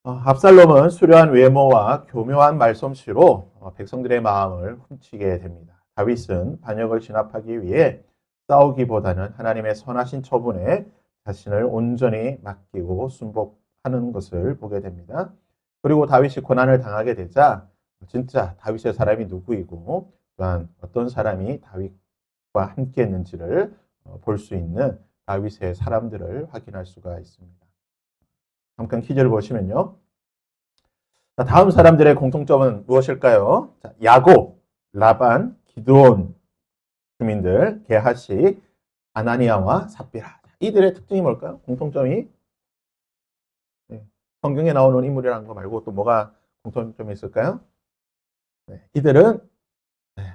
압살롬은 수려한 외모와 교묘한 말솜씨로 백성들의 마음을 훔치게 됩니다. 다윗은 반역을 진압하기 위해 싸우기보다는 하나님의 선하신 처분에 자신을 온전히 맡기고 순복하는 것을 보게 됩니다. 그리고 다윗이 고난을 당하게 되자 진짜 다윗의 사람이 누구이고 또한 어떤 사람이 다윗과 함께 했는지를 볼 수 있는 다윗의 사람들을 확인할 수가 있습니다. 잠깐 퀴즈를 보시면요. 자, 다음 사람들의 공통점은 무엇일까요? 자, 야곱, 라반, 기드온 주민들, 게하시, 아나니아와 삽비라. 이들의 특징이 뭘까요? 공통점이 네, 성경에 나오는 인물이라는 거 말고 또 뭐가 공통점이 있을까요? 네, 이들은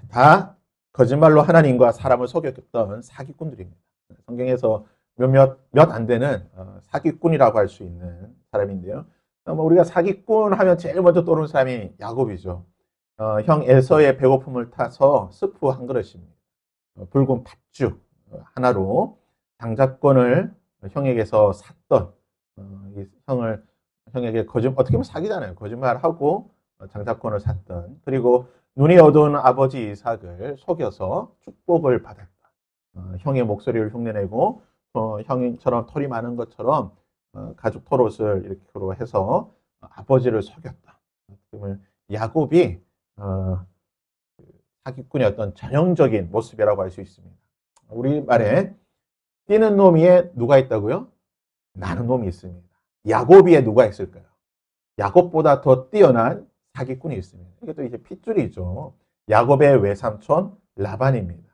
다 거짓말로 하나님과 사람을 속였던 사기꾼들입니다. 성경에서 몇 안 되는 사기꾼이라고 할 수 있는 사람인데요. 우리가 사기꾼 하면 제일 먼저 떠오르는 사람이 야곱이죠. 형 에서의 배고픔을 타서 스프 한 그릇입니다. 붉은 팥죽 하나로 장자권을 형에게서 샀던 형에게 어떻게 보면 사기잖아요. 거짓말하고 장자권을 샀던 그리고 눈이 어두운 아버지 이삭을 속여서 축복을 받았다. 형의 목소리를 흉내내고 형처럼 털이 많은 것처럼 가죽 털옷을 이렇게 해서 아버지를 속였다. 야곱이 사기꾼의 어떤 전형적인 모습이라고 할 수 있습니다. 우리말에 뛰는 놈이에 누가 있다고요? 나는 놈이 있습니다. 야곱이에 누가 있을까요? 야곱보다 더 뛰어난 사기꾼이 있습니다. 이게 또 이제 핏줄이죠. 야곱의 외삼촌 라반입니다.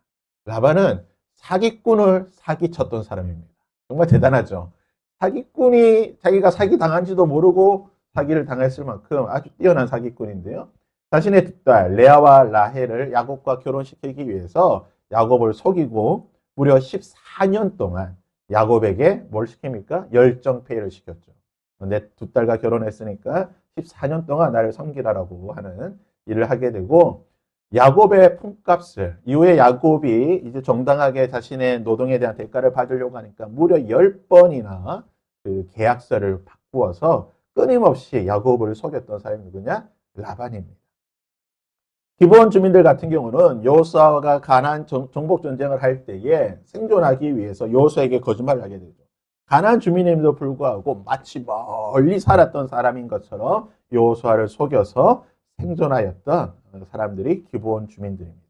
라반은 사기꾼을 사기쳤던 사람입니다. 정말 대단하죠. 사기꾼이 자기가 사기 당한지도 모르고 사기를 당했을 만큼 아주 뛰어난 사기꾼인데요. 자신의 두 딸 레아와 라헬을 야곱과 결혼시키기 위해서 야곱을 속이고 무려 14년 동안 야곱에게 뭘 시킵니까? 열정페이를 시켰죠. 내 두 딸과 결혼했으니까 14년 동안 나를 섬기라라고 하는 일을 하게 되고 야곱의 품값을 이후에 야곱이 이제 정당하게 자신의 노동에 대한 대가를 받으려고 하니까 무려 10번이나 그 계약서를 바꾸어서 끊임없이 야곱을 속였던 사람이 누구냐? 라반입니다. 기브온 주민들 같은 경우는 여호수아가 가나안 정복 전쟁을 할 때에 생존하기 위해서 여호수아에게 거짓말을 하게 되죠. 가나안 주민임에도 불구하고 마치 멀리 살았던 사람인 것처럼 여호수아를 속여서 생존하였던 사람들이 기브온 주민들입니다.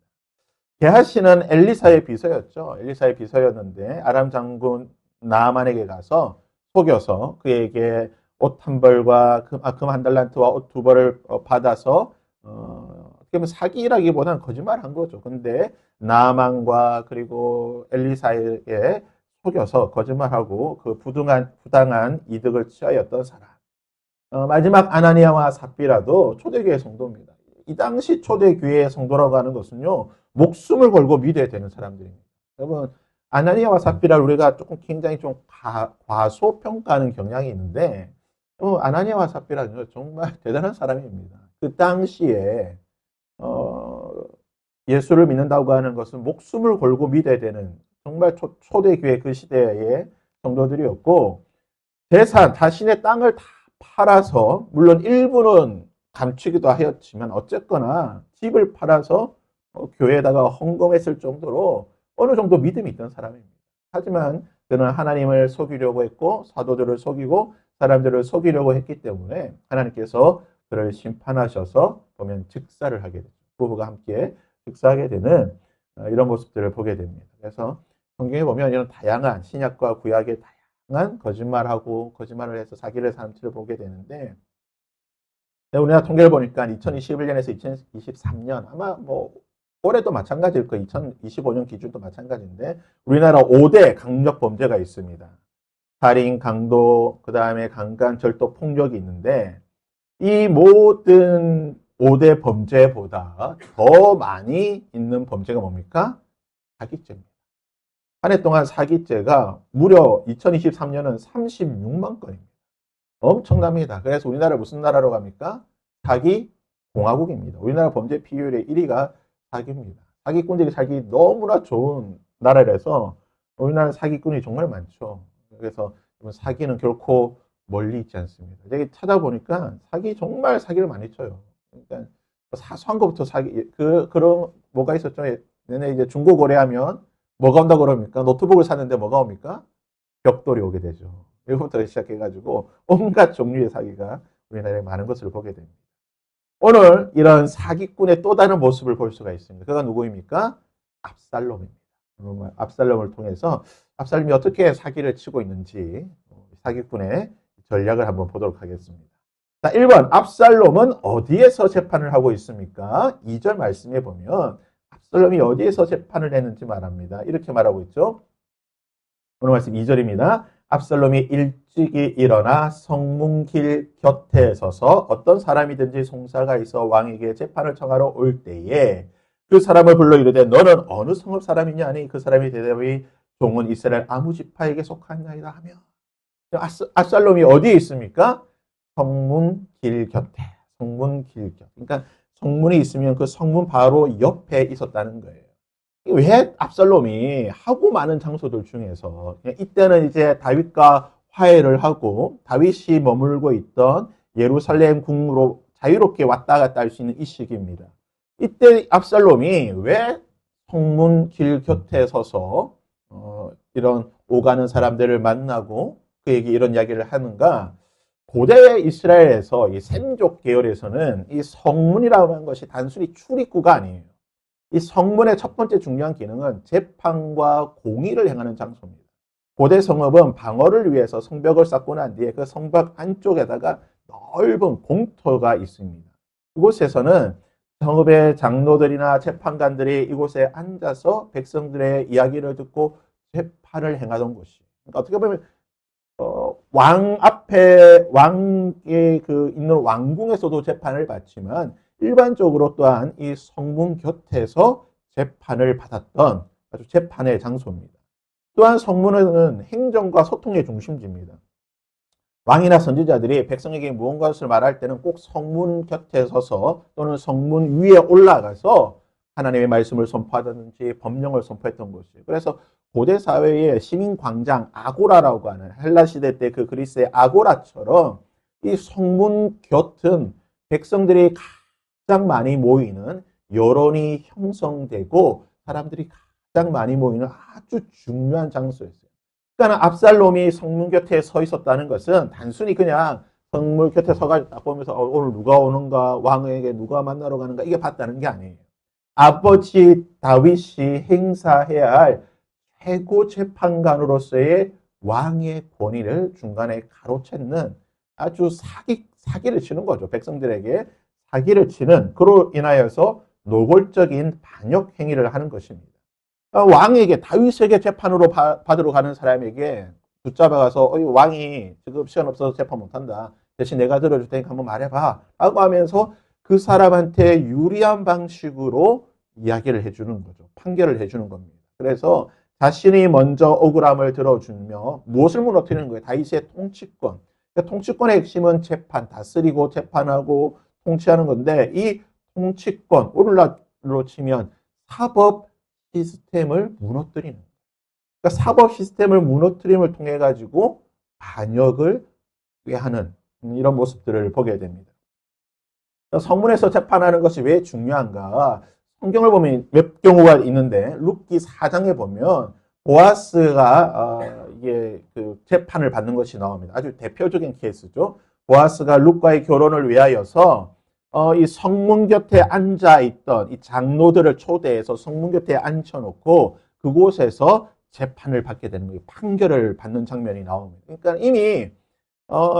게하시는 엘리사의 비서였죠. 엘리사의 비서였는데 아람 장군 나아만에게 가서 속여서 그에게 옷 한 벌과 금 한 달란트와 옷 두 벌을 받아서 어떻게 보면 사기라기보다는 거짓말한 거죠. 근데 나아만과 그리고 엘리사에게 속여서 거짓말하고 그 부당한 이득을 취하였던 사람. 마지막 아나니아와 삽비라도 초대교회 성도입니다. 이 당시 초대교회 성도라고 하는 것은요, 목숨을 걸고 믿어야 되는 사람들입니다. 여러분, 아나니아와 삽비라를 우리가 조금 굉장히 좀 과소평가하는 경향이 있는데, 아나니아와 삽비라는 정말 대단한 사람입니다. 그 당시에, 예수를 믿는다고 하는 것은 목숨을 걸고 믿어야 되는 정말 초대교회 그 시대의 성도들이었고, 자신의 땅을 다 팔아서, 물론 일부는 감추기도 하였지만, 어쨌거나 집을 팔아서 교회에다가 헌금했을 정도로 어느 정도 믿음이 있던 사람입니다. 하지만 그는 하나님을 속이려고 했고, 사도들을 속이고, 사람들을 속이려고 했기 때문에 하나님께서 그를 심판하셔서 보면 즉사를 하게 되죠. 부부가 함께 즉사하게 되는 이런 모습들을 보게 됩니다. 그래서 성경에 보면 이런 다양한 신약과 구약의 다양한 거짓말을 해서 사기를 사람들을 보게 되는데 우리나라 통계를 보니까 2021년에서 2023년 아마 뭐 올해도 마찬가지일 거예요. 2025년 기준도 마찬가지인데 우리나라 5대 강력 범죄가 있습니다. 살인, 강도, 그 다음에 강간, 절도, 폭력이 있는데 이 모든 5대 범죄보다 더 많이 있는 범죄가 뭡니까? 사기죄입니다. 한 해 동안 사기죄가 무려 2023년은 36만 건입니다. 엄청납니다. 그래서 우리나라 무슨 나라로 갑니까? 사기 공화국입니다. 우리나라 범죄 비율의 1위가 사기입니다. 사기꾼들이 살기 너무나 좋은 나라라서 우리나라 사기꾼이 정말 많죠. 그래서 사기는 결코 멀리 있지 않습니다. 여기 찾아보니까 정말 사기를 많이 쳐요. 그러니까 사소한 것부터 사기, 그런, 뭐가 있었죠? 얘네 이제 중고거래하면 뭐가 온다고 그럽니까? 노트북을 샀는데 뭐가 옵니까? 벽돌이 오게 되죠. 이거부터 시작해가지고 온갖 종류의 사기가 우리나라에 많은 것을 보게 됩니다. 오늘 이런 사기꾼의 또 다른 모습을 볼 수가 있습니다. 그가 누구입니까? 압살롬입니다. 압살롬을 통해서 압살롬이 어떻게 사기를 치고 있는지 사기꾼의 전략을 한번 보도록 하겠습니다. 자, 1번 압살롬은 어디에서 재판을 하고 있습니까? 2절 말씀에 보면 압살롬이 어디에서 재판을 했는지 말합니다. 이렇게 말하고 있죠. 오늘 말씀 2절입니다. 압살롬이 일찍이 일어나 성문길 곁에 서서 어떤 사람이든지 송사가 있어 왕에게 재판을 청하러 올 때에 그 사람을 불러 이르되 너는 어느 성읍 사람이냐 하니 그 사람이 대답이 종은 이스라엘 아무 지파에게 속하나이다 하며 압살롬이 어디에 있습니까? 성문길 곁에. 성문길 곁. 그러니까 성문이 있으면 그 성문 바로 옆에 있었다는 거예요. 왜 압살롬이 하고 많은 장소들 중에서 이때는 이제 다윗과 화해를 하고 다윗이 머물고 있던 예루살렘 궁으로 자유롭게 왔다 갔다 할 수 있는 이 시기입니다. 이때 압살롬이 왜 성문 길 곁에 서서 이런 오가는 사람들을 만나고 그에게 이런 이야기를 하는가? 고대 이스라엘에서 이 셈족 계열에서는 이 성문이라고 하는 것이 단순히 출입구가 아니에요. 이 성문의 첫 번째 중요한 기능은 재판과 공의를 행하는 장소입니다. 고대 성읍은 방어를 위해서 성벽을 쌓고 난 뒤에 그 성벽 안쪽에다가 넓은 공터가 있습니다. 그곳에서는 성읍의 장로들이나 재판관들이 이곳에 앉아서 백성들의 이야기를 듣고 재판을 행하던 곳이에요. 그러니까 어떻게 보면 왕 앞에 왕의 있는 왕궁에서도 재판을 받지만 일반적으로 또한 이 성문 곁에서 재판을 받았던 아주 재판의 장소입니다. 또한 성문은 행정과 소통의 중심지입니다. 왕이나 선지자들이 백성에게 무언가를 말할 때는 꼭 성문 곁에 서서 또는 성문 위에 올라가서 하나님의 말씀을 선포하든지 법령을 선포했던 것이에요. 그래서 고대 사회의 시민 광장 아고라라고 하는 헬라 시대 때 그 그리스의 아고라처럼 이 성문 곁은 백성들이 가장 많이 모이는 여론이 형성되고 사람들이 가장 많이 모이는 아주 중요한 장소였어요. 그러니까 압살롬이 성문 곁에 서 있었다는 것은 단순히 그냥 성문 곁에 서가 보면서 오늘 누가 오는가, 왕에게 누가 만나러 가는가 이게 봤다는 게 아니에요. 아버지 다윗이 행사해야 할 최고 재판관으로서의 왕의 권위를 중간에 가로챘는 아주 사기를 치는 거죠. 백성들에게 사기를 치는 그로 인하여서 노골적인 반역 행위를 하는 것입니다. 왕에게 다윗에게 재판으로 받으러 가는 사람에게 붙잡아가서 왕이 지금 시간 없어서 재판 못한다. 대신 내가 들어줄 테니까 한번 말해봐. 라고 하면서 그 사람한테 유리한 방식으로 이야기를 해주는 거죠. 판결을 해주는 겁니다. 그래서 자신이 먼저 억울함을 들어주며 무엇을 무너뜨리는 거예요? 다윗의 통치권. 그러니까 통치권의 핵심은 재판, 다스리고 재판하고 통치하는 건데 이 통치권, 오늘날로 치면 사법 시스템을 무너뜨리는 거예요. 그러니까 사법 시스템을 무너뜨림을 통해 가지고 반역을 하는 이런 모습들을 보게 됩니다. 성문에서 재판하는 것이 왜 중요한가? 성경을 보면 몇 경우가 있는데 룻기 4장에 보면 보아스가 이게 그 재판을 받는 것이 나옵니다. 아주 대표적인 케이스죠. 보아스가 룻과의 결혼을 위하여서 이 성문 곁에 앉아 있던 이 장로들을 초대해서 성문 곁에 앉혀놓고 그곳에서 재판을 받게 되는 거예요. 판결을 받는 장면이 나옵니다. 그러니까 이미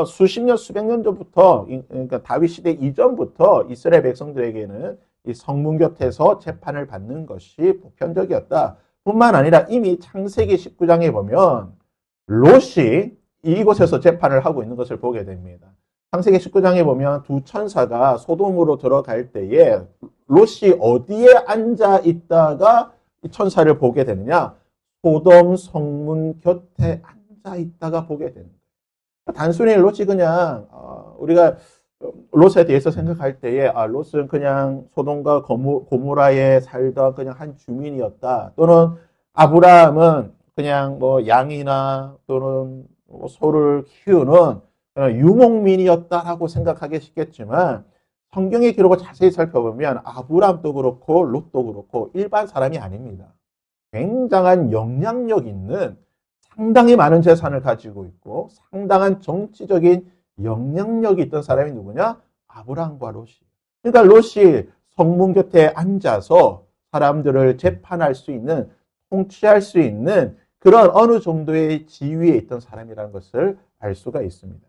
수십 년, 수백 년 전부터, 그러니까 다윗 시대 이전부터 이스라엘 백성들에게는 이 성문 곁에서 재판을 받는 것이 보편적이었다. 뿐만 아니라 이미 창세기 19장에 보면 롯이 이곳에서 재판을 하고 있는 것을 보게 됩니다. 창세기 19장에 보면 두 천사가 소돔으로 들어갈 때에 롯이 어디에 앉아 있다가 이 천사를 보게 되느냐? 소돔 성문 곁에 앉아 있다가 보게 되는 거예요. 단순히 롯이 그냥 우리가 롯에 대해서 생각할 때에 롯은 그냥 소돔과 고모라에 살던 그냥 한 주민이었다. 또는 아브라함은 그냥 뭐 양이나 또는 뭐 소를 키우는 유목민이었다라고 생각하기 쉽겠지만 성경의 기록을 자세히 살펴보면 아브람도 그렇고 롯도 그렇고 일반 사람이 아닙니다. 굉장한 영향력 있는 상당히 많은 재산을 가지고 있고 상당한 정치적인 영향력이 있던 사람이 누구냐? 아브람과 롯이. 그러니까 롯이 성문 곁에 앉아서 사람들을 재판할 수 있는, 통치할 수 있는 그런 어느 정도의 지위에 있던 사람이라는 것을 알 수가 있습니다.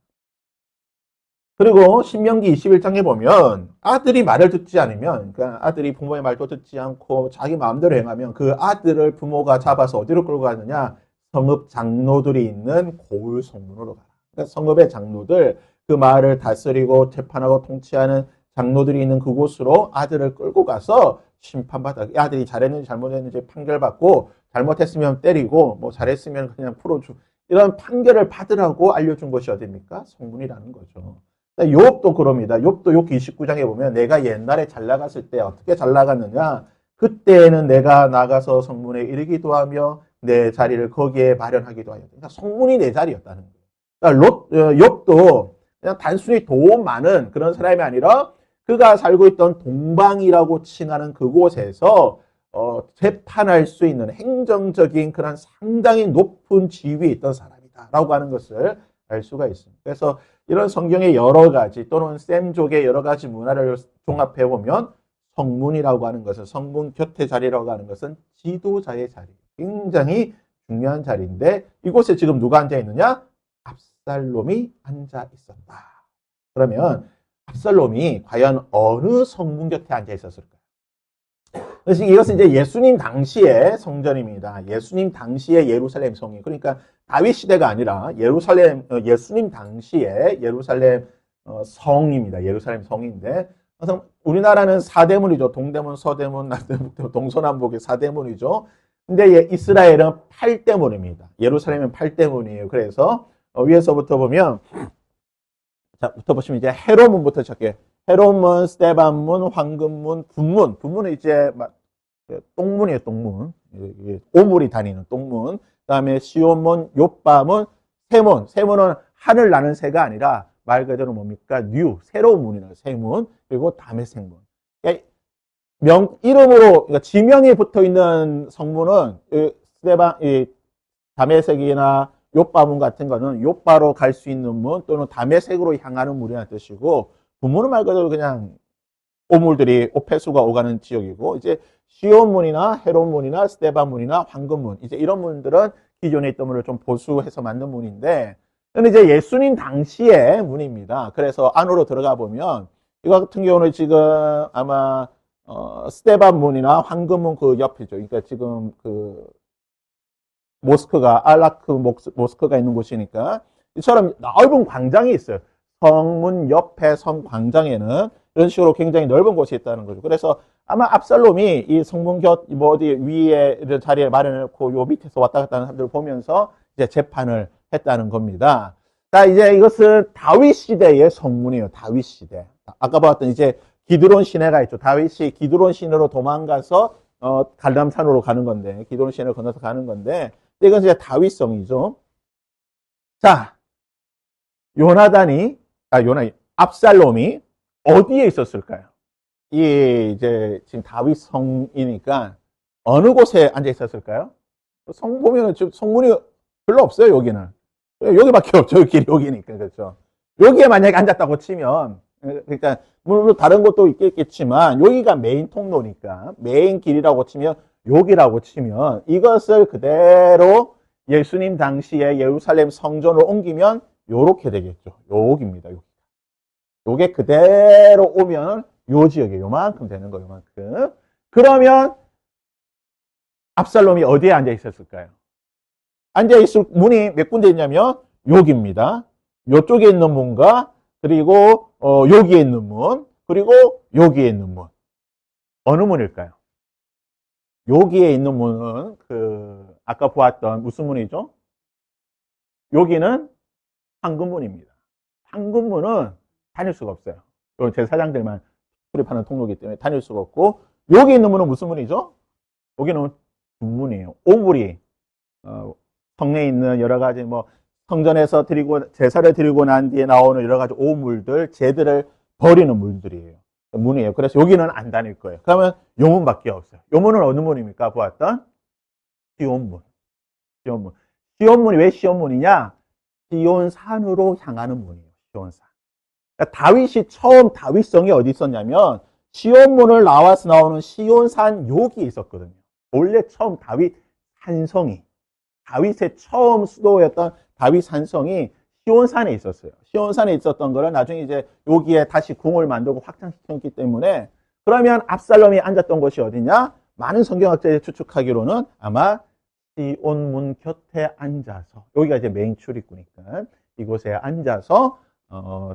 그리고 신명기 21장에 보면 아들이 말을 듣지 않으면, 그러니까 아들이 부모의 말도 듣지 않고 자기 마음대로 행하면 그 아들을 부모가 잡아서 어디로 끌고 가느냐? 성읍 장로들이 있는 고을 성문으로 가라. 그러니까 성읍의 장로들, 그 마을을 다스리고 재판하고 통치하는 장로들이 있는 그곳으로 아들을 끌고 가서 심판받아. 아들이 잘했는지 잘못했는지 판결받고, 잘못했으면 때리고 뭐 잘했으면 그냥 풀어주고, 이런 판결을 받으라고 알려준 것이 어디입니까? 성문이라는 거죠. 욥도 그럽니다. 욥도 욥기 29장에 보면 내가 옛날에 잘 나갔을 때 어떻게 잘 나갔느냐? 그때는 내가 나가서 성문에 이르기도 하며 내 자리를 거기에 마련하기도 하였다. 그러니까 성문이 내 자리였다는 거예요. 그러니까 욥도 그냥 단순히 돈 많은 그런 사람이 아니라 그가 살고 있던 동방이라고 칭하는 그곳에서 재판할 수 있는 행정적인 그런 상당히 높은 지위에 있던 사람이다라고 하는 것을 알 수가 있습니다. 그래서 이런 성경의 여러 가지 또는 셈족의 여러 가지 문화를 종합해 보면 성문이라고 하는 것은, 성문 곁에 자리라고 하는 것은 지도자의 자리, 굉장히 중요한 자리인데 이곳에 지금 누가 앉아 있느냐? 압살롬이 앉아 있었다. 그러면 압살롬이 과연 어느 성문 곁에 앉아 있었을까요? 그래서 이것은 이제 예수님 당시의 성전입니다. 예수님 당시의 예루살렘 성이, 그러니까 다윗 시대가 아니라 예수님 당시의 예루살렘 성입니다. 예루살렘 성인데, 그래서 우리나라는 사대문이죠. 동대문, 서대문, 남대문, 동서남북의 사대문이죠. 근데 이스라엘은 8대문입니다. 예루살렘은 8대문이에요. 그래서 위에서부터 보면, 자, 부터 보시면 이제 헤로문부터 시작해요. 헤로문, 스데반문, 황금문, 분문. 분문은 이제 똥문이에요, 똥문. 오물이 다니는 똥문. 그 다음에 시온문, 욥바문, 세문. 세문은 하늘 나는 새가 아니라 말 그대로 뭡니까? 새로운 문이라는 세문. 그리고 다메섹문. 그러니까 이름으로, 그러니까 지명이 붙어 있는 성문은 다메섹이나 욥바문 같은 거는 욥바로 갈 수 있는 문 또는 다메섹으로 향하는 문이라는 뜻이고, 분문은 말 그대로 그냥 오물들이 폐수가 오가는 지역이고, 이제 시온문이나 헤론문이나 스데반문이나 황금문, 이제 이런 문들은 기존에 있던 문을 좀 보수해서 만든 문인데, 근데 이제 예수님 당시의 문입니다. 그래서 안으로 들어가 보면 이거 같은 경우는 지금 아마 스데반문이나 황금문 그 옆이죠. 그러니까 지금 그 모스크가 알라크 모스크가 있는 곳이니까 이처럼 넓은 광장이 있어요. 성문 옆에 성 광장에는 이런 식으로 굉장히 넓은 곳이 있다는 거죠. 그래서 아마 압살롬이 이 성문 곁 뭐 어디 위에 이런 자리에 마련해놓고 요 밑에서 왔다 갔다 하는 사람들을 보면서 이제 재판을 했다는 겁니다. 자, 이제 이것은 다윗 시대의 성문이에요. 다윗 시대. 아까 봤던 이제 기드론 시내가 있죠. 다윗이 기드론 시내로 도망가서 갈람산으로 가는 건데, 기드론 시내를 건너서 가는 건데, 이건 이제 다윗성이죠. 자, 압살롬이 어디에 있었을까요? 이 이제 지금 다윗 성이니까 어느 곳에 앉아 있었을까요? 성 보면은 지금 성문이 별로 없어요, 여기는. 여기밖에 없죠, 길이 여기니까. 그렇죠. 여기에 만약에 앉았다고 치면, 그러니까 물론 다른 곳도 있겠지만 여기가 메인 통로니까 메인 길이라고 치면, 여기라고 치면 이것을 그대로 예수님 당시에 예루살렘 성전으로 옮기면 요렇게 되겠죠. 여기입니다. 요게 그대로 오면 요 지역에 요만큼 되는 거예요. 요만큼. 그러면 압살롬이 어디에 앉아 있었을까요? 앉아 있을 문이 몇 군데 있냐면 여기입니다. 요쪽에 있는 문과 그리고 여기에 있는 문 그리고 여기에 있는 문. 어느 문일까요? 여기에 있는 문은 아까 보았던 무슨 문이죠? 여기는 황금문입니다. 황금문은 다닐 수가 없어요. 제사장들만 출입하는 통로이기 때문에 다닐 수가 없고, 여기 있는 문은 무슨 문이죠? 여기는 분문이에요. 오물이 성내에 있는 여러 가지 뭐 성전에서 드리고 제사를 드리고 난 뒤에 나오는 여러 가지 오물들, 제들을 버리는 문들이에요. 문이에요. 그래서 여기는 안 다닐 거예요. 그러면 요 문밖에 없어요. 요 문은 어느 문입니까? 보았던 시온문. 시온문. 시온문이 왜 시온문이냐? 시온산으로 향하는 문이에요. 시온산. 그러니까 다윗이 처음 다윗성이 어디 있었냐면 시온문을 나와서 나오는 시온산 여기에 있었거든요. 원래 처음 다윗 산성이 다윗의 처음 수도였던 다윗 산성이 시온산에 있었어요. 시온산에 있었던 거를 나중에 이제 여기에 다시 궁을 만들고 확장시켰기 때문에 그러면 압살롬이 앉았던 곳이 어디냐? 많은 성경학자들이 추측하기로는 아마 시온문 곁에 앉아서 여기가 이제 메인 출입구니까 이곳에 앉아서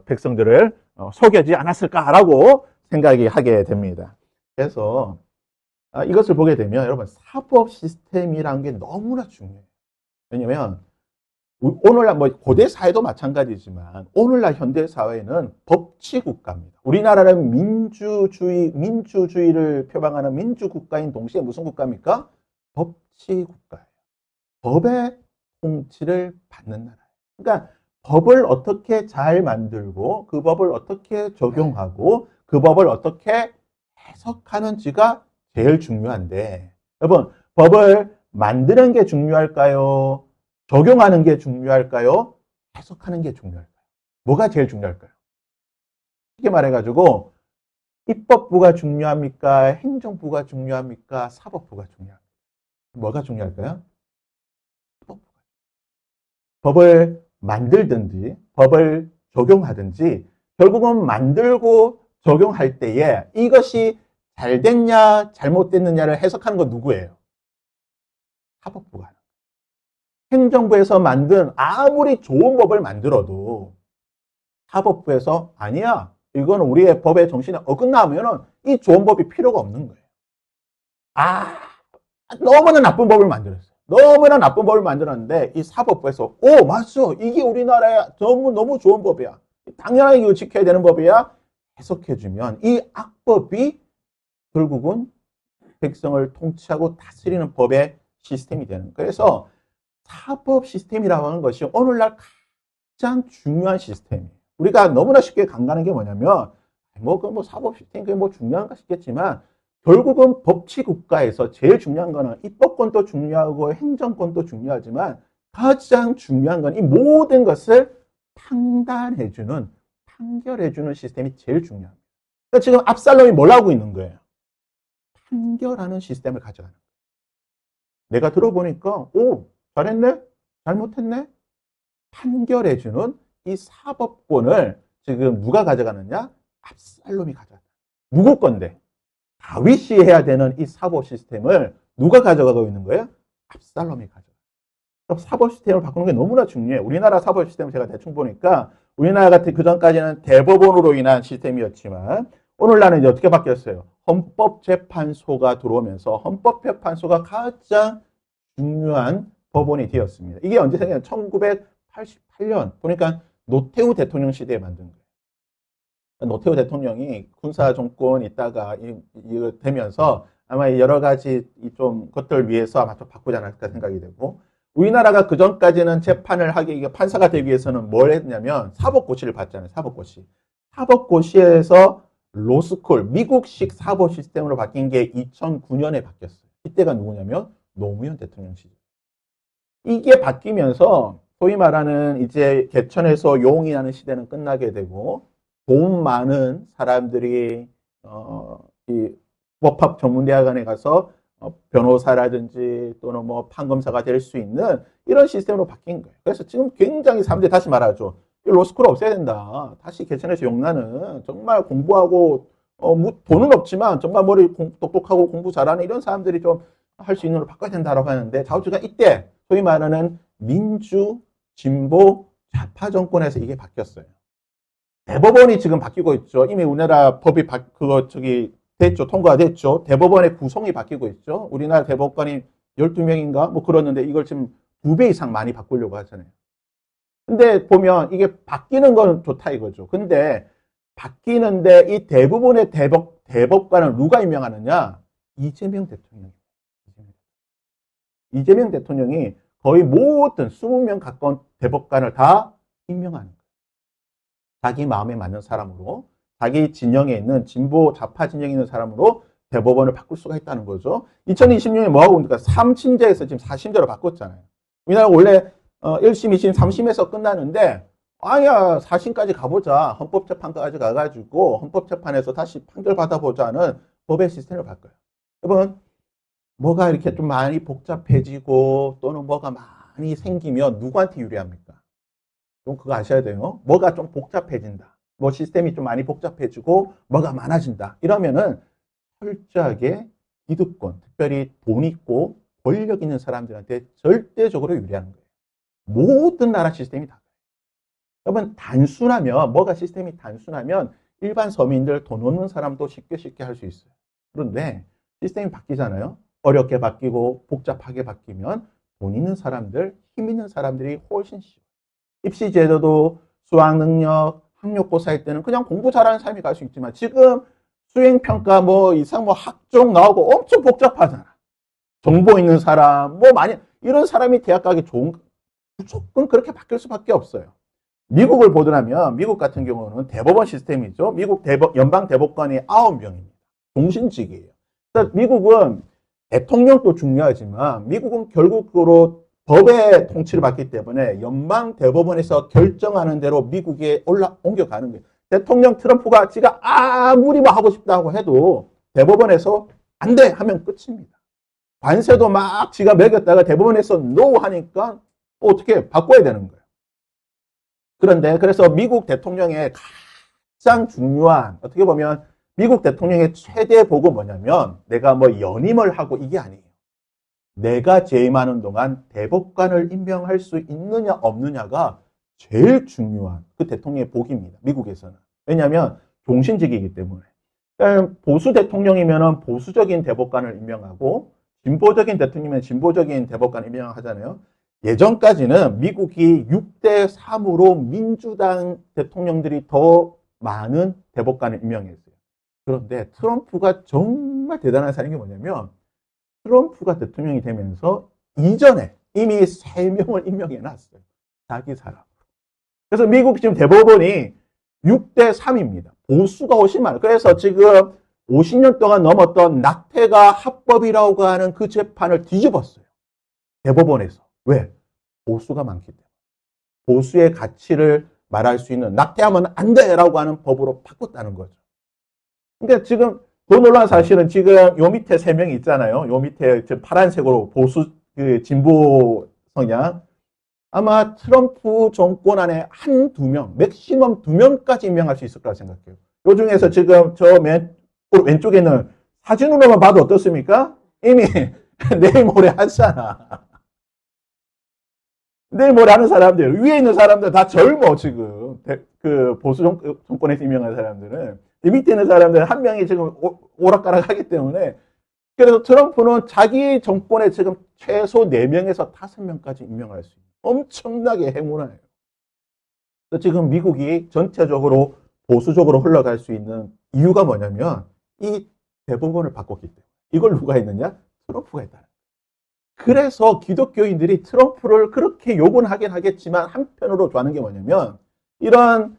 백성들을 속여지 않았을까라고 생각이 하게 됩니다. 그래서 이것을 보게 되면 여러분 사법 시스템이라는 게 너무나 중요해요. 왜냐면 오늘날 뭐 고대 사회도 마찬가지지만 오늘날 현대 사회는 법치 국가입니다. 우리나라는 민주주의를 표방하는 민주 국가인 동시에 무슨 국가입니까? 법치 국가예요. 법의 통치를 받는 나라예요. 그러니까 법을 어떻게 잘 만들고 그 법을 어떻게 적용하고 그 법을 어떻게 해석하는지가 제일 중요한데 여러분 법을 만드는 게 중요할까요? 적용하는 게 중요할까요? 해석하는 게 중요할까요? 뭐가 제일 중요할까요? 쉽게 말해가지고 입법부가 중요합니까? 행정부가 중요합니까? 사법부가 중요합니까? 뭐가 중요할까요? 입법부가. 법을 만들든지 법을 적용하든지 결국은 만들고 적용할 때에 이것이 잘 됐냐 잘못됐느냐를 해석하는 건 누구예요? 사법부가 하는 거예요. 행정부에서 만든 아무리 좋은 법을 만들어도 사법부에서 아니야 이건 우리의 법의 정신에 어긋나면 이 좋은 법이 필요가 없는 거예요. 너무나 나쁜 법을 만들었어요. 너무나 나쁜 법을 만들었는데 이 사법부에서 맞어 이게 우리나라에 너무 좋은 법이야. 당연하게 이거 지켜야 되는 법이야. 해석해주면 이 악법이 결국은 백성을 통치하고 다스리는 법의 시스템이 되는 거예요. 그래서 사법 시스템이라고 하는 것이 오늘날 가장 중요한 시스템이에요. 우리가 너무나 쉽게 간과하는 게 뭐냐면 사법 시스템이 그게 중요한가 싶겠지만 결국은 법치 국가에서 제일 중요한 거는 입법권도 중요하고 행정권도 중요하지만 가장 중요한 건 이 모든 것을 판결해주는 시스템이 제일 중요합니다. 그러니까 지금 압살롬이 뭘 하고 있는 거예요? 판결하는 시스템을 가져가는 거예요. 내가 들어보니까 잘했네? 잘못했네? 판결해주는 이 사법권을 지금 누가 가져가느냐? 압살롬이 가져간다. 누구 건데? 다윗이 해야 되는 이 사법 시스템을 누가 가져가고 있는 거예요? 압살롬이 가져가요. 사법 시스템을 바꾸는 게 너무나 중요해요. 우리나라 사법 시스템을 제가 대충 보니까 우리나라 같은 그전까지는 대법원으로 인한 시스템이었지만 오늘날은 이제 어떻게 바뀌었어요? 헌법재판소가 들어오면서 헌법재판소가 가장 중요한 법원이 되었습니다. 이게 언제 생겼냐면 1988년 보니까 노태우 대통령 시대에 만든 거예요. 노태우 대통령이 군사 정권 있다가 이거 되면서 아마 여러 가지 좀 것들 위해서 아마 좀 바꾸지 않을까 생각이 되고 우리나라가 그 전까지는 재판을 하기 이게 판사가 되기 위해서는 뭘 했냐면 사법고시를 봤잖아요. 사법고시. 사법고시에서 로스쿨 미국식 사법 시스템으로 바뀐 게 2009년에 바뀌었어요. 이때가 누구냐면 노무현 대통령 시절. 이게 바뀌면서 소위 말하는 이제 개천에서 용이 나는 시대는 끝나게 되고 돈 많은 사람들이 이 법학 전문대학원에 가서 변호사라든지 또는 판검사가 될 수 있는 이런 시스템으로 바뀐 거예요. 그래서 지금 굉장히 사람들이 다시 말하죠. 로스쿨 없애야 된다. 다시 개천에서 용나는 정말 공부하고 돈은 없지만 정말 머리 똑똑하고 공부 잘하는 이런 사람들이 좀 할 수 있는 걸로 바꿔야 된다라고 하는데 좌우지간 이때 소위 말하는 민주, 진보, 좌파 정권에서 이게 바뀌었어요. 대법원이 지금 바뀌고 있죠. 이미 우리나라 법이 됐죠. 통과가 됐죠. 대법원의 구성이 바뀌고 있죠. 우리나라 대법관이 12명인가? 그러는데 이걸 지금 2배 이상 많이 바꾸려고 하잖아요. 근데 보면 이게 바뀌는 건 좋다 이거죠. 근데 바뀌는데 이 대부분의 대법관은 누가 임명하느냐? 이재명 대통령이 거의 모든 20명 가까운 대법관을 다 임명하는 거예요. 자기 마음에 맞는 사람으로, 자기 진영에 있는 진보 좌파 진영에 있는 사람으로 대법원을 바꿀 수가 있다는 거죠. 2020년에 뭐하고 있습니까? 3심제에서 지금 4심제로 바꿨잖아요. 우리나라 원래 1심, 2심, 3심에서 끝나는데 아야 4심까지 가보자. 헌법재판까지 가가지고 헌법재판에서 다시 판결 받아보자는 법의 시스템을 바꿔요. 여러분 뭐가 이렇게 좀 많이 복잡해지고 또는 뭐가 많이 생기면 누구한테 유리합니까? 좀 그거 아셔야 돼요. 뭐가 좀 복잡해진다. 뭐 시스템이 좀 많이 복잡해지고 뭐가 많아진다. 이러면은 철저하게 기득권, 특별히 돈 있고 권력 있는 사람들한테 절대적으로 유리하는 거예요. 모든 나라 시스템이 다 그래요. 여러분 단순하면 뭐가 시스템이 단순하면 일반 서민들 돈 없는 사람도 쉽게 할 수 있어요. 그런데 시스템이 바뀌잖아요. 어렵게 바뀌고 복잡하게 바뀌면 돈 있는 사람들, 힘 있는 사람들이 훨씬 쉬워요. 입시 제도도 수학 능력, 학력고사일 때는 그냥 공부 잘하는 사람이 갈 수 있지만 지금 수행평가 뭐 이상 뭐 학종 나오고 엄청 복잡하잖아. 정보 있는 사람, 뭐 많이, 이런 사람이 대학 가기 좋은, 무조건 그렇게 바뀔 수밖에 없어요. 미국을 보더라면 미국 같은 경우는 대법원 시스템이죠. 미국 연방 대법관이 9명입니다. 종신직이에요. 그러니까 미국은 대통령도 중요하지만 미국은 결국으로 법의 통치를 받기 때문에 연방 대법원에서 결정하는 대로 미국에 옮겨가는 거예요. 대통령 트럼프가 지가 아무리 뭐 하고 싶다고 해도 대법원에서 안 돼 하면 끝입니다. 관세도 막 지가 매겼다가 대법원에서 노 하니까 어떻게 바꿔야 되는 거예요. 그런데 그래서 미국 대통령의 가장 중요한 어떻게 보면 미국 대통령의 최대 복은 뭐냐면 내가 뭐 연임을 하고 이게 아니에요. 내가 재임하는 동안 대법관을 임명할 수 있느냐 없느냐가 제일 중요한 그 대통령의 복입니다. 미국에서는. 왜냐하면 종신직이기 때문에. 그러니까 보수 대통령이면 보수적인 대법관을 임명하고 진보적인 대통령이면 진보적인 대법관을 임명하잖아요. 예전까지는 미국이 6대 3으로 민주당 대통령들이 더 많은 대법관을 임명했어요. 그런데 트럼프가 정말 대단한 사람이 뭐냐면 트럼프가 대통령이 되면서 이전에 이미 3명을 임명해 놨어요. 자기 사람. 그래서 미국 지금 대법원이 6대 3입니다. 보수가 훨씬 많아요. 그래서 지금 50년 동안 넘었던 낙태가 합법이라고 하는 그 재판을 뒤집었어요. 대법원에서. 왜? 보수가 많기 때문에. 보수의 가치를 말할 수 있는 낙태하면 안 돼라고 하는 법으로 바꿨다는 거죠. 그러니까 지금 더 놀라운 사실은 지금 요 밑에 3명이 있잖아요. 요 밑에 파란색으로 보수 진보 성향. 아마 트럼프 정권 안에 한두 명, 맥시멈 2명까지 임명할 수 있을 거라 생각해요. 요 중에서 지금 저 왼쪽에 있는 사진으로만 봐도 어떻습니까? 이미 내일 모레 하잖아. 내일 모레 하는 사람들, 위에 있는 사람들 다 젊어, 지금. 그 보수 정권에서 임명한 사람들은. 이 밑에 있는 사람들 한 명이 지금 오락가락 하기 때문에. 그래서 트럼프는 자기 정권에 지금 최소 4명에서 5명까지 임명할 수 있는 엄청나게 행운아요. 지금 미국이 전체적으로 보수적으로 흘러갈 수 있는 이유가 뭐냐면 이 대법원을 바꿨기 때문에. 이걸 누가 했느냐? 트럼프가 했다. 그래서 기독교인들이 트럼프를 그렇게 욕은 하긴 하겠지만 한편으로 좋아하는 게 뭐냐면 이런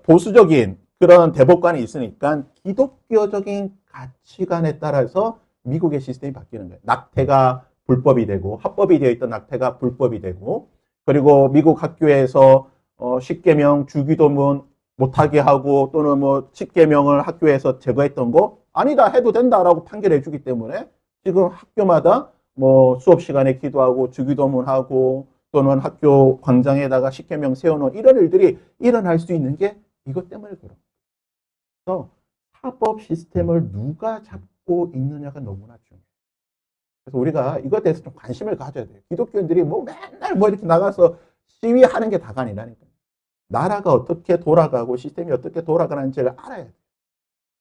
보수적인 그런 대법관이 있으니까 기독교적인 가치관에 따라서 미국의 시스템이 바뀌는 거예요. 낙태가 불법이 되고 합법이 되어 있던 낙태가 불법이 되고 그리고 미국 학교에서 10계명 주기도문 못하게 하고 또는 뭐 10계명을 학교에서 제거했던 거 아니다 해도 된다라고 판결해 주기 때문에 지금 학교마다 뭐 수업 시간에 기도하고 주기도문하고 또는 학교 광장에다가 10계명 세워놓은 이런 일들이 일어날 수 있는 게 이것 때문에 그런 거예요. 그래서 사법 시스템을 누가 잡고 있느냐가 너무나 중요해요. 그래서 우리가 이것에 대해서 좀 관심을 가져야 돼요. 기독교인들이 뭐 맨날 뭐 이렇게 나가서 시위하는 게 다가 아니라니까요. 나라가 어떻게 돌아가고 시스템이 어떻게 돌아가는지를 알아야 돼요.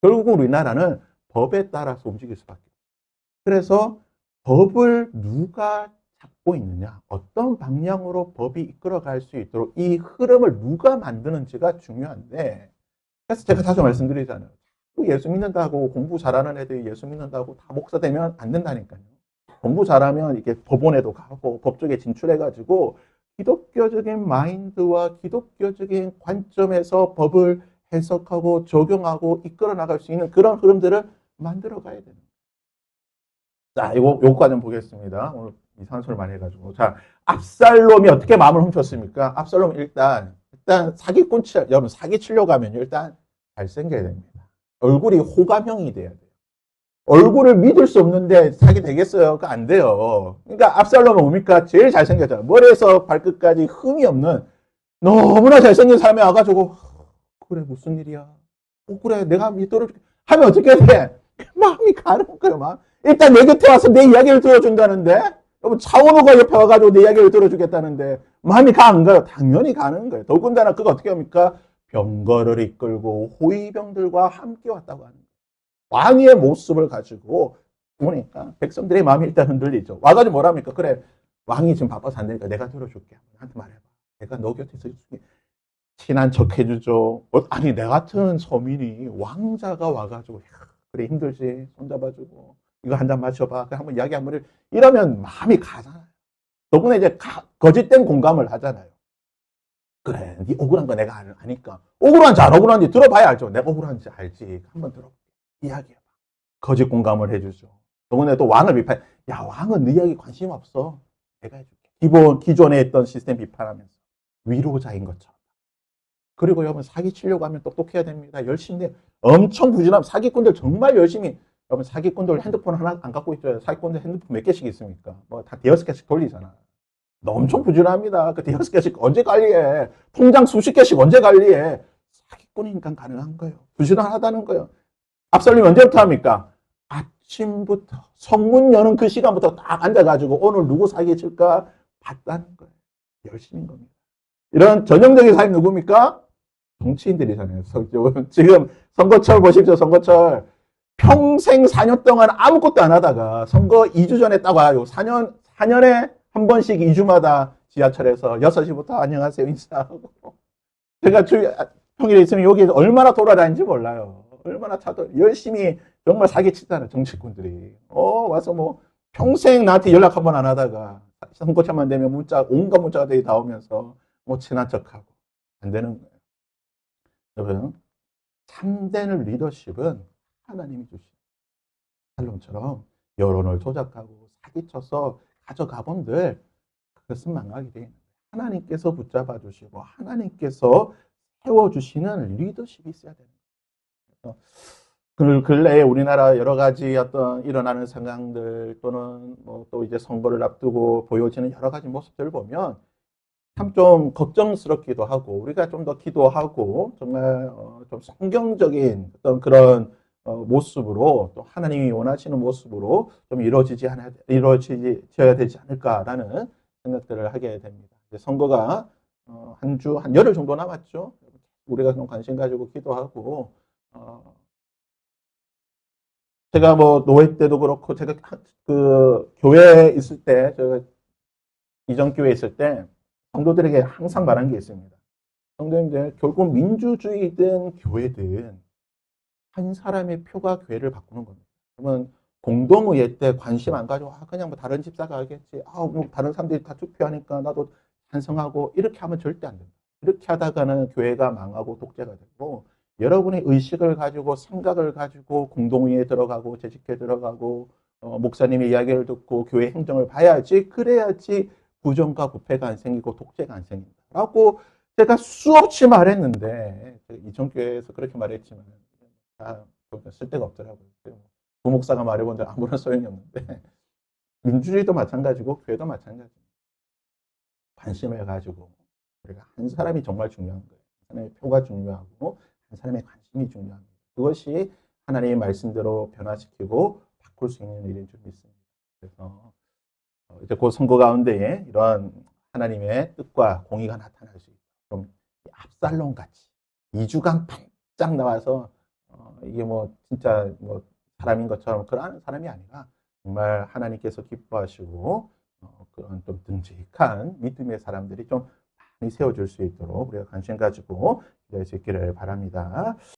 결국 우리나라는 법에 따라서 움직일 수밖에 없어요. 그래서 법을 누가 잡고 있느냐, 어떤 방향으로 법이 이끌어갈 수 있도록 이 흐름을 누가 만드는지가 중요한데 그래서 제가 다시 말씀드리잖아요. 예수 믿는다고 공부 잘하는 애들이 예수 믿는다고 다 목사 되면 안 된다니까요. 공부 잘하면 이게 법원에도 가고 법정에 진출해가지고 기독교적인 마인드와 기독교적인 관점에서 법을 해석하고 적용하고 이끌어 나갈 수 있는 그런 흐름들을 만들어 가야 됩니다. 자, 요거까지 좀 보겠습니다. 오늘 이상한 소리 많이 해가지고. 자, 압살롬이 어떻게 마음을 훔쳤습니까? 압살롬 일단 사기꾼 여러분 사기 치려고 하면 일단 잘생겨야 됩니다. 얼굴이 호감형이 돼야 돼요. 얼굴을 믿을 수 없는데 사기 되겠어요? 그거 안 돼요. 그러니까 압살롬은 뭡니까? 제일 잘생겼잖아요. 머리에서 발끝까지 흠이 없는 너무나 잘생긴 사람이 와가지고 그래 무슨 일이야? 그래 내가 믿도록 하면 어떻게 돼? 마음이 가는 거예요. 마음. 일단 내 곁에 와서 내 이야기를 들어준다는데 여러분 차은우가 옆에 와가지고 내 이야기를 들어주겠다는데 마음이 가 안 가요? 당연히 가는 거예요. 더군다나 그거 어떻게 합니까? 병거를 이끌고 호위병들과 함께 왔다고 하는 거예요. 왕의 모습을 가지고 보니까 백성들의 마음이 일단 흔들리죠. 와가지고 뭐랍니까? 그래 왕이 지금 바빠서 안 되니까 내가 들어줄게. 나한테 말해봐. 내가 너 곁에 있어줄게. 친한 척 해주죠. 아니 내 같은 서민이 왕자가 와가지고 그래 힘들지 손잡아주고 이거 한 잔 마셔봐. 그래 한번 이야기 한번 해. 이러면 마음이 가잖아요. 더구나 이제 거짓된 공감을 하잖아요. 그래 네 억울한 거 내가 아니까 억울한지 안 억울한지 들어봐야 알죠. 내가 억울한지 알지. 한번 들어볼게. 이야기해봐. 거짓 공감을 해주죠. 더군다나 또 왕을 비판. 야 왕은 네 이야기 관심 없어. 내가 해줄게. 기존에 했던 시스템 비판하면서 위로자인 것처럼. 그리고 여러분 사기 치려고 하면 똑똑해야 됩니다. 열심히 엄청 부지런하면 사기꾼들 정말 열심히 여러분 사기꾼들 핸드폰 하나 안 갖고 있죠. 사기꾼들 핸드폰 몇 개씩 있습니까? 뭐 다 대여섯 개씩 돌리잖아. 엄청 부지런합니다. 그 대여섯 개씩 언제 관리해? 통장 수십 개씩 언제 관리해? 사기꾼이니까 가능한 거예요. 부지런하다는 거예요. 압살롬이 언제부터 합니까? 아침부터 성문 여는 그 시간부터 딱 앉아가지고 오늘 누구 사기 칠까 봤다는 거예요. 열심인 겁니다. 이런 전형적인 사람이 누굽니까? 정치인들이잖아요. 지금 선거철 보십시오. 선거철. 평생 4년 동안 아무것도 안 하다가 선거 2주 전에 딱 와요. 4년에 한 번씩 2주마다 지하철에서 6시부터 안녕하세요 인사하고. 제가 평일에 있으면 여기 얼마나 돌아다니는지 몰라요. 얼마나 열심히 정말 사기치잖아요. 정치꾼들이. 와서 뭐 평생 나한테 연락 한 번 안 하다가 선거철만 되면 온갖 문자들이 다 오면서 뭐 친한 척하고 안 되는 거예요. 여러분, 참된 리더십은 하나님이 주신 살롬처럼 여론을 조작하고 사기쳐서 가져가 본들 그것은 망각이 되는 거예요. 하나님께서 붙잡아 주시고 하나님께서 세워주시는 리더십이 있어야 되는 거예요. 그 근래에 우리나라 여러 가지 어떤 일어나는 상황들 또는 뭐 또 이제 선거를 앞두고 보여지는 여러 가지 모습들을 보면 참 좀 걱정스럽기도 하고 우리가 좀 더 기도하고 정말 좀 성경적인 어떤 그런 모습으로 또 하나님이 원하시는 모습으로 좀 이루어져야 되지 않을까라는 생각들을 하게 됩니다. 이제 선거가 한 열흘 정도 남았죠. 우리가 좀 관심 가지고 기도하고 제가 뭐 노회 때도 그렇고 제가 그 교회에 있을 때 제가 이전 교회에 있을 때 성도들에게 항상 말한 게 있습니다. 성도님들 결국 민주주의든 교회든 한 사람의 표가 교회를 바꾸는 겁니다. 그러면 공동의회 때 관심 안 가지고 그냥 뭐 다른 집사가 하겠지. 뭐 다른 사람들이 다 투표하니까 나도 찬성하고 이렇게 하면 절대 안 됩니다. 이렇게 하다가는 교회가 망하고 독재가 되고 여러분의 의식을 가지고 생각을 가지고 공동의회에 들어가고 재직회 들어가고 목사님의 이야기를 듣고 교회 행정을 봐야지 그래야지 부정과 부패가 안 생기고 독재가 안 생긴다. 라고 제가 수없이 말했는데 이전 교회에서 그렇게 말했지만 쓸데가 없더라고요. 부목사가 말해본데 아무런 소용이 없는데 민주주의도 마찬가지고 교회도 마찬가지입니다. 관심을 가지고 우리가 한 사람이 정말 중요한 거예요. 한 사람의 표가 중요하고 한 사람의 관심이 중요합니다. 그것이 하나님의 말씀대로 변화시키고 바꿀 수 있는 일인 줄 믿습니다. 그래서 이제 곧 선거 가운데에 이러한 하나님의 뜻과 공의가 나타날 수 있도록 좀 압살롬 같이 2주간 반짝 나와서 이게 뭐 진짜 뭐 사람인 것처럼 그런 사람이 아니라 정말 하나님께서 기뻐하시고 그런 좀 듬직한 믿음의 사람들이 좀 많이 세워줄 수 있도록 우리가 관심 가지고 기도할 수 있기를 바랍니다.